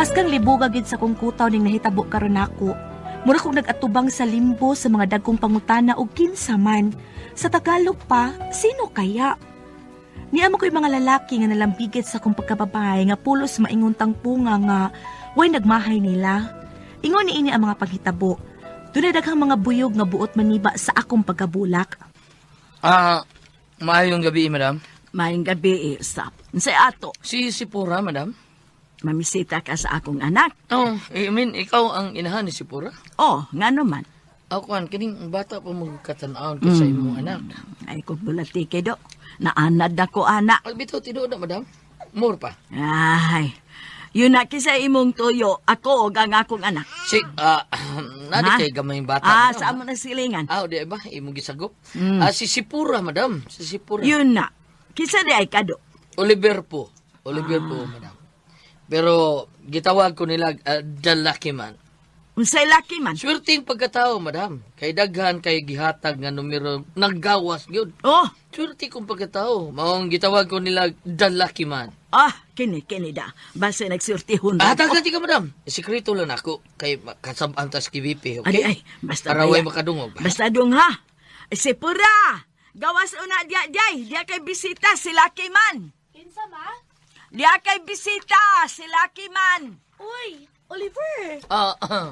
Haskang libuga gid sa kong kutaw ning nahitabo karon nako. Mura kong nag-atubang sa limbo sa mga dagkong pangutana og kinsa man. Sa Tagalog pa, sino kaya? Niamo ko'y mga lalaki nga nalambigit sa kong pagkababae nga pulos maingon tangpunga nga way nagmahay nila. Ingon ni ini ang mga paghitabo. Dunay daghang mga buyog nga buot maniba sa akong pagkabulak. Maayong gabi, madam. Maayong gabi, Sap. Say ato, Si Sipura, madam. mamisita ka sa akong anak. Oh, ikaw ang inahan ni Sipura? Oh, nga naman. Ako, kining bata pa magkatanawon ko sa imong anak. Ay, kung bulati do. Naanad na ko, anak. Bito, tinuod na, madam. More pa. Ay, yun na kisa imong tuyo. Ako, ang akong anak. Nadi kay gamayng bata, madam. Saan mo na silingan? Di ba? Imong gisagop. Si Sipura, madam. Si Sipura. Yun na. Kisa di ay kado. Oliver po, madam. Pero, gitawag ko nila, the lucky man. Unsay laki man. Swerteng pagkatao, madam. Kay daghan, kay gihatag nga numero, naggawas, yun. Oh, Swerteng kong pagkatao. Maong gitawag ko nila, the lucky man. kini da. Basta nagsurtihon. Tagati ka, madam. Sekreto lang ako. Kay kasabantas KBP, okay? Ay, basta Para baya. way makadungog. Basta dong ha. Sipura! Gawas una dia kay bisita si Lucky Man. Kinsa ma? Dia kay bisita si Lucky Man. Uy, Oliver.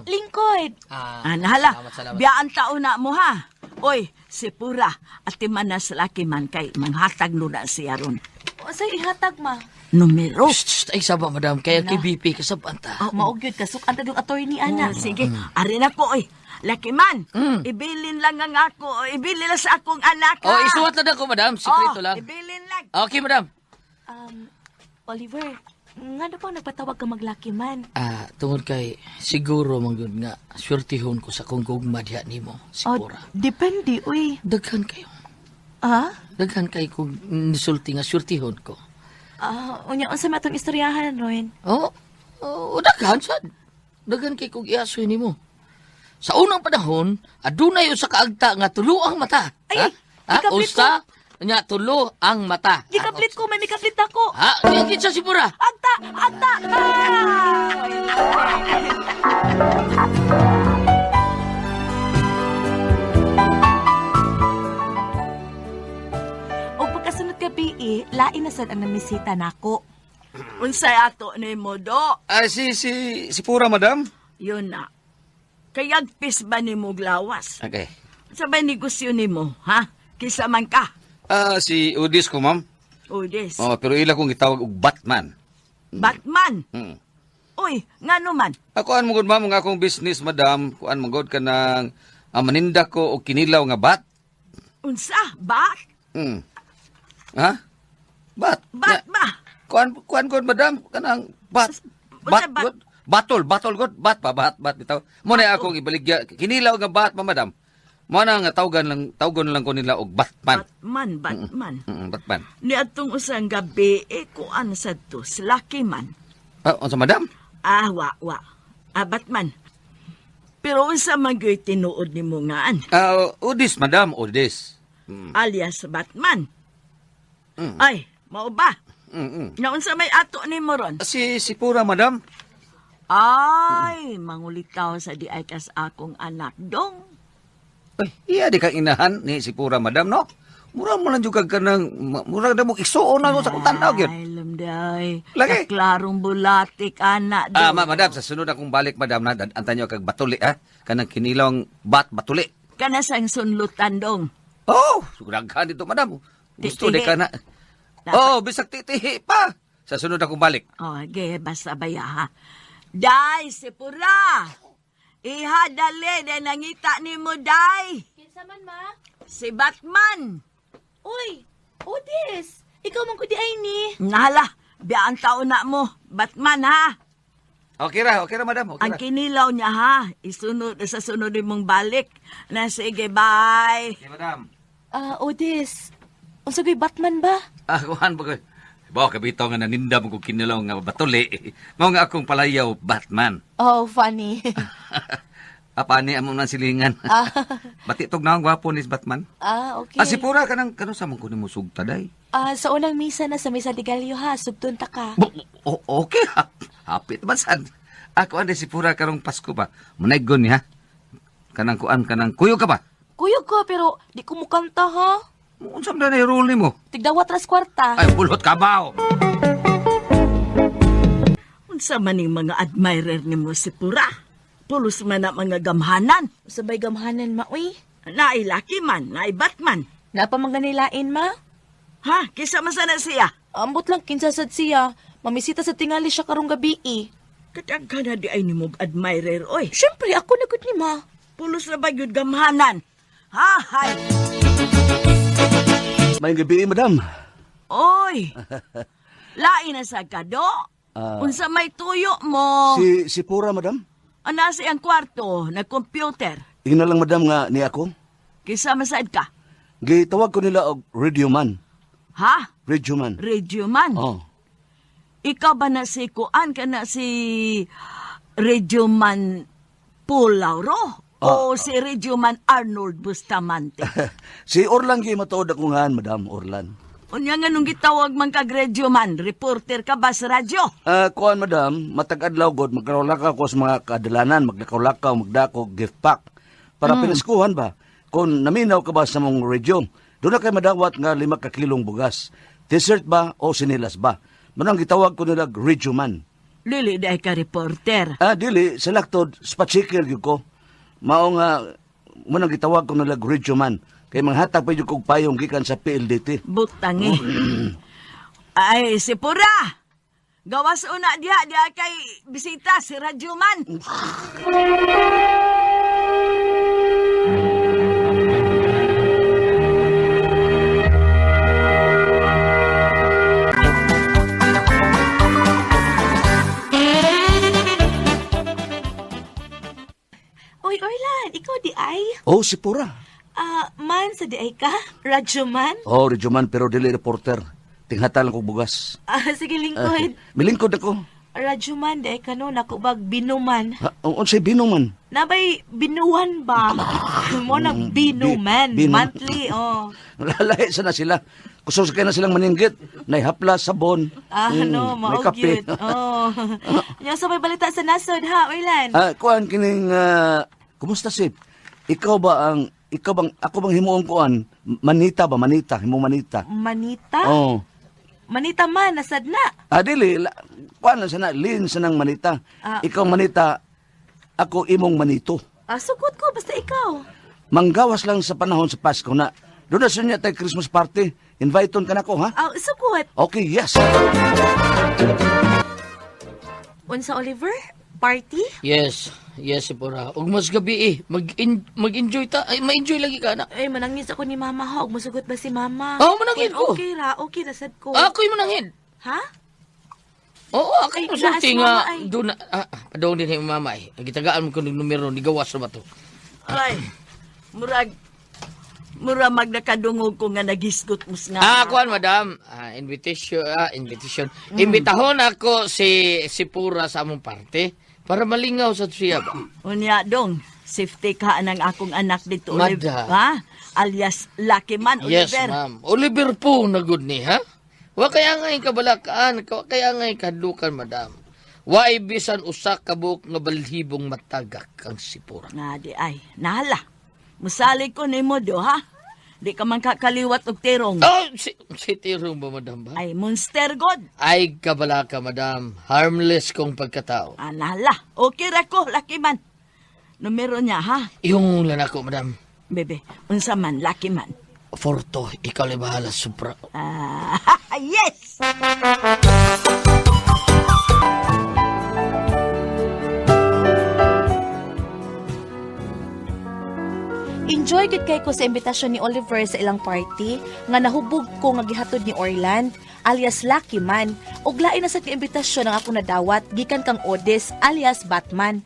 Lingkod. Nahala, salamat. biyaan tauna mo ha. Oy, Sipura, ati man na si Lucky Man kay manghatag no na siya ron. Unsay ihatag ma? Numero. Ay, saba, madam. Kaya KBP, kasabanta. Maugyod kasuk anta yung attorney ana. Sige, arin ako oy. Lucky Man, ibilin lang ang ako. Ibilin lang sa akong anak ha. Isuwat lang ako, madam. Sekreto lang. Ibilin lang. Okay, madam. Oliver, nga na pa nagpatawag ka maglaki man. Tungod kay siguro manggod nga swertihon ko sa kong gugma diha nimo, Sipura. Depende, uy. Daghan kayo. Daghan kay kung nisulti nga swertihon ko. Unya, unsa matong istoryahan, Roen? Daghan sad. Daghan kay kung iasoy nimo. Sa unang panahon, adunay usa ka agta nga tulo ang mata. Ay, ikaplit usa nga tulo ang mata. Gikaplit ko, may mikaplit ako. Yan sa Sipura. Agta! O pagkasunod gabi lain na sad ang namisita nako. Unsay ato ni mo do? Si Pura, madam. Yun na. Kayagpis ba ni mo glawas? Okay. Sabay negosyo ni mo, ha? Kisa man ka. Si Udis ko, ma'am. Udis. Pero ila kong gitawag og Batman. Batman. Uy, nga naman. Kuan mo gud, ma'am, ang akong business, madam. Kuan mo gud ka ng maninda ko og kinilaw nga bat. Unsa? Bat? Ha? Bat? Bat ba? Kuan gud, madam. Kanang bat. Unsa Bat bat? gud. Batol gud. Bat bitaw. Mo na akong ibaligya. Kinilaw nga bat, madam. Mo na nga tawgan lang ko nila og Batman. Batman. Batman. Ni atong usang gabi, kuan sa to, si Lucky Man. Unsa, madam? Wa. Batman. Pero unsa man gyoy tinuod ni mo ngaan? Udis, madam. Udis. Alias Batman. Ay, mao ba? Naunsa may ato ni mo ron? Si Pura, madam. Ay, mangulitaw sa di ay kas akong anak dong. Ay, iya di kang inahan ni si Pura, madam, no? Mura mo lang juga ka ng, mura na mo iksuon na sa kong tanaw, yun. Ay, lamday. Lagi. Kaklarong bulatik, anak dong. Madam, sa sunod akong balik, madam, na antan nyo kag batuli, ha? Kanang kinilong batuli. Kana sang sunlutan dong. Sugdaghan dito, madam. Gusto Titihi. di ka na. Bisag titihi pa. Sa sunod akong balik. Basta baya ha. Day, si Pura. Ihadali, de nangita ni mo, day. Kinsa man, ma? Si Batman. Uy, Odis, ikaw man ko di ay ni. Nala, biyaan taon na mo. Batman, ha? Okay ra, madam. Okay Ang ra. kinilaw niya, ha? Isunod, sa sunod mong balik. Na sige, bye. Okay, madam. Odis, unsa gay Batman ba? Kuhan ba ko? Bawa kabito nga naninda mo kong kinilong nga batuli. Mao nga akong palayaw, Batman. Oh, funny. Apani amo na silingan. Bati tog na ang gwapo ni Batman. Okay. Si Pura kanang kano sa man ko nimo sugta day. Sa unang misa na sa Misa de Gallo ha, sugton ta ka. Okay ha. Hapit man sad. Ako ande si Pura karong Pasko ba. Munaygon ni ha. Kanang kuan kanang kuyo ka ba? Kuyog ko, pero di ko mukanta ha. Unsa man na rule nimo? Tigdawat ras kwarta. Ay bulot ka ba? Unsa man ning mga admirer nimo si Pura? Pulos man na mga gamhanan. Sabay gamhanan ma, uy. Naay laki man, naay Batman. Napamangganilain ma. Ha? Kisa man sana siya? Ambot lang kinsasad siya. Mamisita sa tingali siya karong gabi eh. Katagka na di ay nimo admirer, oy. Siyempre, ako nagod ni ma. Pulos na ba yun gamhanan? Ha? Hay! May gabi, madam. Oy! Lain na sa kado? Unsa may tuyo mo? Si Pura, madam. Nasa ang kwarto, na computer. Ingna lang, madam, nga ni ako. Kisa masaad ka? Gitawag ko nila og radio man. Ha? Radio man. Radio man? Oh. Ikaw ba na si Kuan ka na si Radio Man Pulauro? O si Radio Man Arnold Bustamante? Si Orlan gi matuod ako nga, madam, Orlan. Unya nga nung gitawag man kag Radio Man, reporter ka ba sa radyo? Kuan, madam, matag-adlaw god, magkaulakaw ko sa mga kadalanan, maglakaw-lakaw, magdako, gift pack. Para pinaskuhan ba? Kung naminaw ka ba sa mong radio, doon na kayo madawat nga 5 kilong bugas. Dessert ba o sinilas ba? Manang gitawag ko nila Radio Man. Lili dahil ka reporter. Dili, sa laktod, spatsikil yun ko. Mao nga, manang gitawag ko nila Radio Man. Kaya manghatag pa yun kong payong gikan sa PLDT. Butangi. Ay, si Pura! Gawas una diha kay bisita si Radio Man. Uy, Orlan, ikaw di ay? Oh, si Pura. Man sa di ay ka? Radyo man? Oh, Radio Man, pero dili reporter. Tinghata lang kong bugas. Sige, lingkod. Milingkod ako. Radyo man, di ay ka no, nakubag binuman. Unsay binuman? Nabay, binuwan ba? Mo nag binuman. Binuman. Monthly, oh. Lalahi sana sila. Kusog kaya na silang maninggit. Naihaplas, sabon. May may kape. kape. Oh. Yung sa may balita sa nasod, ha, Orlan? Kuan kining, kumusta Sip? Ikaw bang, ako bang himuong kuan? Manita ba? Manita, himong manita. Manita? Oh. Manita man, nasad na. Dili, kuan lang sana, lin sanang manita. Ikaw manita, ako imong manito. Sugot ko, basta ikaw. Manggawas lang sa panahon sa Pasko na. Doon na siya tayo Christmas party. Invite-on ka na ko, ha? Sugot. Okay, yes. Unsa, Oliver? Party? Yes, si Pura. Ug mas gabi mag-enjoy ta. Ay, ma-enjoy lagi ka na. Ay, manangis ako ni Mama, ha? Huwag masugot ba si Mama? Manangin ko. Okay, nasad ko. Ako'y manangin. Ha? Oo, ako'y Ay, masulti naas nga. mama, ay. Doon na, padawang din yung mama eh. Gitagaan mo ko ng numero, ni gawas na ba to? Ay, mura magdakadungog ko nga nagisgot mo nga. Kuan, madam. Invitation. Imbitahon ako si Pura sa among parte para malingaw sa siya ba? Unya dong, safety ka ng akong anak dito, Madam. Ha? Alias Lucky Man, Yes, Oliver. ma'am. Oliver po na good ni, ha? Wa kaya nga yung kabalakaan, kaya nga yung kadukan, madam. Wa ibisan usak kabuk nga balhibong matagak ang si Pura. Nga di ay, nahala. Musalig ko ni mo do, ha? Di ka man kakaliwat og tirong. Oh, si Tirong ba, madam ba? Ay, monster god. Ay, kabalaka, madam. Harmless kong pagkatao. Nahala. Okay ra ko, Lucky Man. Numero niya, ha? Yung lanako, madam. Bebe, unsa man, Lucky Man. Forto, ikaw lang bahala, supra. Yes! Enjoy gid kay ko sa imbitasyon ni Oliver sa ilang party nga nahubog ko nga gihatod ni Orland alias Lucky Man ug lain na sa imbitasyon ang ako nadawat gikan kang Otis alias Batman.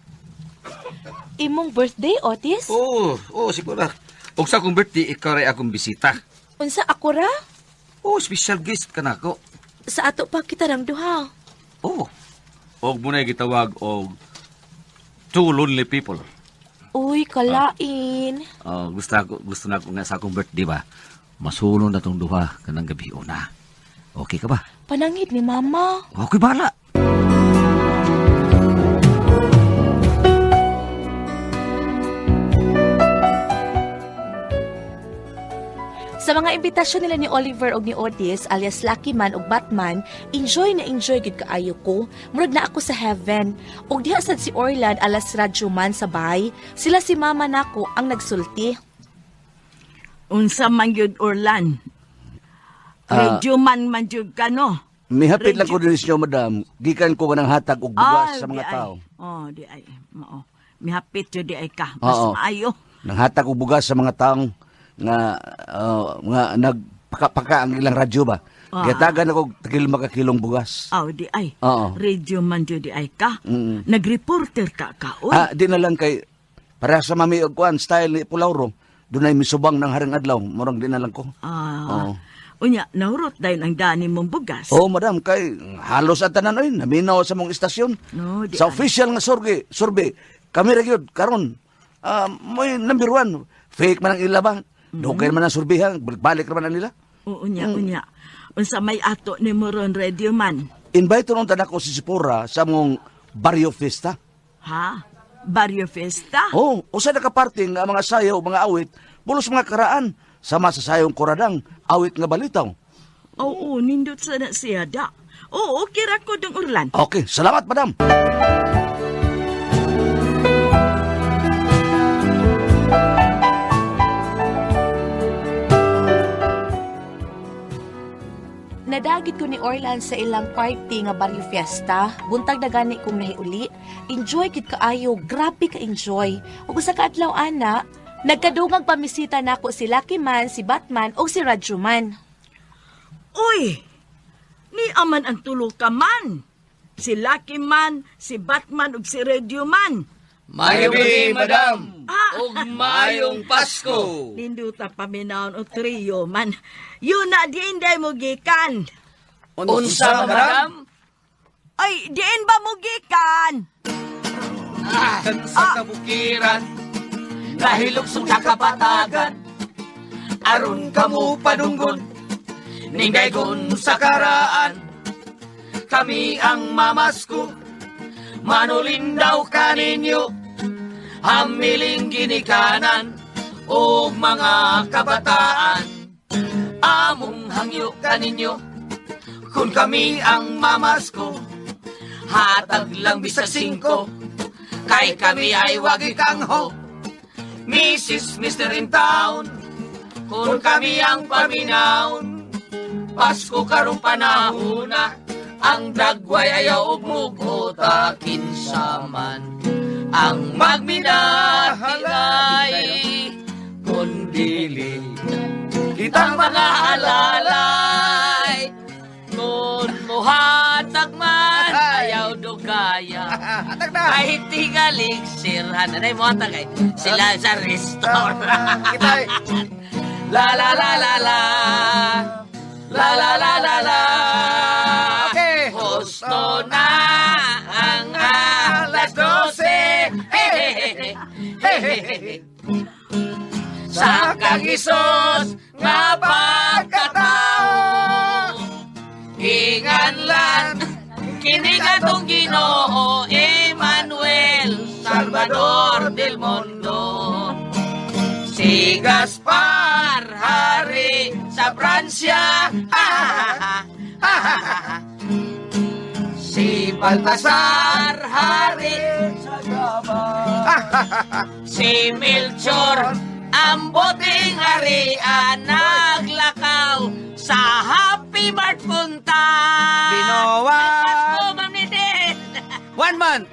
Imong birthday, Otis? Siguro. Og sa akong birthday, ikaw rin akong bisita. Unsa ako ra? Special guest ka na ako. Sa ato pa kita rang duha. Og muna gitawag og two lonely people. Uy, kalain. Gusto na ako nga sa akong birthday ba? Masunod na tong duha kanang gabi una. Okay ka ba? Panangit ni Mama. Okay, bahala. Sa mga imbitasyon nila ni Oliver og ni Otis alias Lucky Man ug Batman, enjoy gid kaayo ko. Murag na ako sa heaven. Ug diha sad si Orland alias Radyo Man sa bahay, sila si Mama nako ang nagsulti. Unsa man gyud Orlan? Radio man jud ka no? Mihapit lang ko din ninyo, madam. Gikan ko manang hatag og bugas sa mga di ay. tao. Oh, di ay. Mao. Mihapit jud di ay ka. Oo. Mas maayo. Nang hatag og bugas sa mga taong nga nagpaka ang ilang radyo ba. Gatagan ako tagil makakilong bugas. Oh, di ay. Oo. Radio man jud di ay ka. Mm. Nagreporter ka kaon. Di na lang kay para sa mami og kuan style ni Pulauro. Dunay misubang ng haring adlaw, murag di na lang ko. Oo. Unya, naurot dahil ang dani mong bugas. Oo, madam, kay halos at tanan oy naminaw sa mong istasyon. No, di Sa ay. official nga survey, kami ra gyud karon. Moy number 1, fake man ang ila ba? Dugay man ang surveyhan, balik ra man ang nila. Unya. Unsa may ato ni Moron Radio Man? Invite ron tanak ko si Sipora sa mong Barrio Fiesta. Ha? Barrio Fiesta? Oh, usa na ka parte nga mga sayaw, mga awit, bulos mga karaan, sama sa sayong koradang, awit nga balitaw. Oo, nindot sa na siya da. Oo, okay ra ko dong Orlan. Okay, salamat madam. Nadagit ko ni Orland sa ilang party nga Barrio Fiesta. Buntag na gani kong nahiuli. Enjoy gid kaayo, grabe ka enjoy. Ug sa kaadlaw ana, nagkadugang pamisita nako si Lucky Man, si Batman o si Radyo Man. Uy! Ni aman ang tulo ka man. Si Lucky Man, si Batman ug si Radio Man. Mayong gabi, madam. Ah. Ug mayong Pasko. Ninduta paminaon o trio man. Yun na diin day mo gikan. Unsa, madam? Ay, diin ba mo gikan? Sa kabukiran, nahilog sa kapatagan, aron kamo padunggon, ningaygon sa karaan, kami ang mamasko, manulin daw kaninyo, hamiling ginikanan, o mga kabataan, among hangyo kaninyo, kung kami ang mamasko, hatag lang bisag 5, kay kami ay wagi kangho, Mrs. Mr. in Town, kung kami ang paminaon, Pasko karong panahon na, ang dagway ayaw umugot kinsaman, ang magminahalay, kundili, kitang mga alalay, kung muhatag man, ayaw dugaya, kahit tingalig sirhan, anay mo hatag sila sa restaurant. La la la la la, la la la la la. Okay. Gusto na ang alas 12. Sa kagisos nga pagkatao, inganlan kini katong Ginoo Emmanuel Salvador del Mundo. Si Gaspar hari sa Pransya, si Baltasar hari sa Java, si Melchor ang boting harian naglakaw sa Happy Mart punta. Binowa! Pasko, Ma'am Nidin! 1 month!